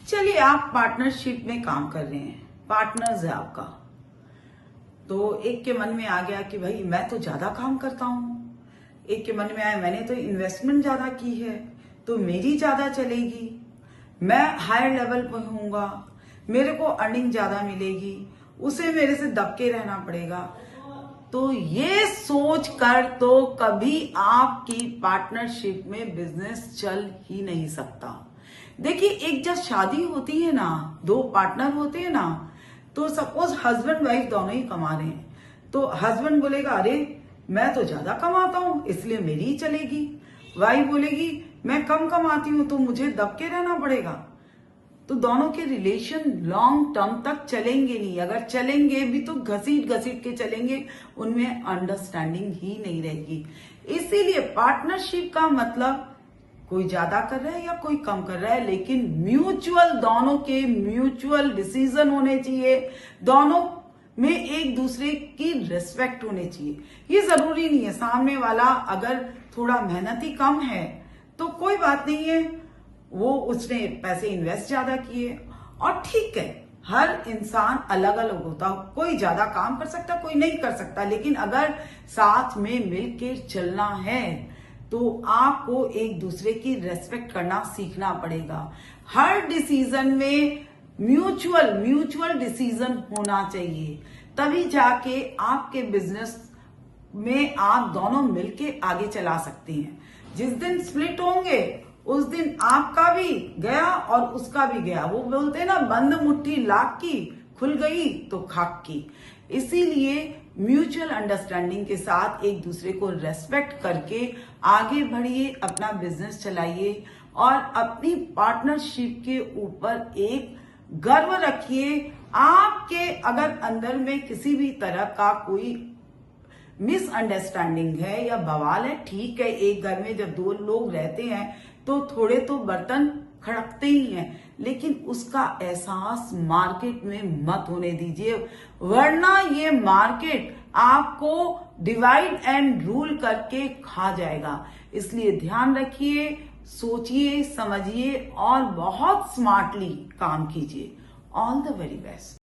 चलिए, आप पार्टनरशिप में काम कर रहे हैं, पार्टनर्स है आपका, तो एक के मन में आ गया कि भाई मैं तो ज्यादा काम करता हूं, एक के मन में आया मैंने तो इन्वेस्टमेंट ज्यादा की है तो मेरी ज्यादा चलेगी, मैं हायर लेवल पर होऊंगा, मेरे को अर्निंग ज्यादा मिलेगी, उसे मेरे से दबके रहना पड़ेगा। तो ये सोच कर तो कभी आपकी पार्टनरशिप में बिजनेस चल ही नहीं सकता। देखिए, एक जब शादी होती है ना, दो पार्टनर होते हैं ना, तो सपोज हस्बैंड वाइफ दोनों ही कमा रहे हैं, तो हस्बैंड बोलेगा अरे मैं तो ज्यादा कमाता हूं इसलिए मेरी ही चलेगी, वाइफ बोलेगी मैं कम कमाती हूं तो मुझे दबके रहना पड़ेगा। तो दोनों के रिलेशन लॉन्ग टर्म तक चलेंगे नहीं, अगर चलेंगे भी तो घसीट घसीट के चलेंगे, उनमें अंडरस्टैंडिंग ही नहीं रहेगी। इसीलिए पार्टनरशिप का मतलब कोई ज्यादा कर रहा है या कोई कम कर रहा है, लेकिन म्यूचुअल, दोनों के म्यूचुअल डिसीजन होने चाहिए, दोनों में एक दूसरे की रिस्पेक्ट होनी चाहिए। ये जरूरी नहीं है सामने वाला अगर थोड़ा मेहनती कम है तो कोई बात नहीं है, वो उसने पैसे इन्वेस्ट ज्यादा किए, और ठीक है, हर इंसान अलग अलग होता, कोई ज्यादा काम कर सकता कोई नहीं कर सकता, लेकिन अगर साथ में मिलकर चलना है तो आपको एक दूसरे की रेस्पेक्ट करना सीखना पड़ेगा। हर डिसीजन में म्यूचुअल डिसीजन होना चाहिए, तभी जाके आपके बिजनेस में आप दोनों मिलके आगे चला सकते हैं। जिस दिन स्प्लिट होंगे उस दिन आपका भी गया और उसका भी गया। वो बोलते हैं ना, बंद मुट्ठी लाख की, खुल गई तो खाक की। इसीलिए म्यूचुअल अंडरस्टैंडिंग के साथ एक दूसरे को रेस्पेक्ट करके आगे बढ़िए, अपना बिजनेस चलाइए और अपनी पार्टनरशिप के ऊपर एक गर्व रखिए। आपके अगर अंदर में किसी भी तरह का कोई मिसअंडरस्टैंडिंग है या बवाल है, ठीक है, एक घर में जब दो लोग रहते हैं तो थोड़े तो बर्तन खड़कते ही हैं, लेकिन उसका एहसास मार्केट में मत होने दीजिए, वरना ये मार्केट आपको डिवाइड एंड रूल करके खा जाएगा। इसलिए ध्यान रखिए, सोचिए, समझिए और बहुत स्मार्टली काम कीजिए। All the very best.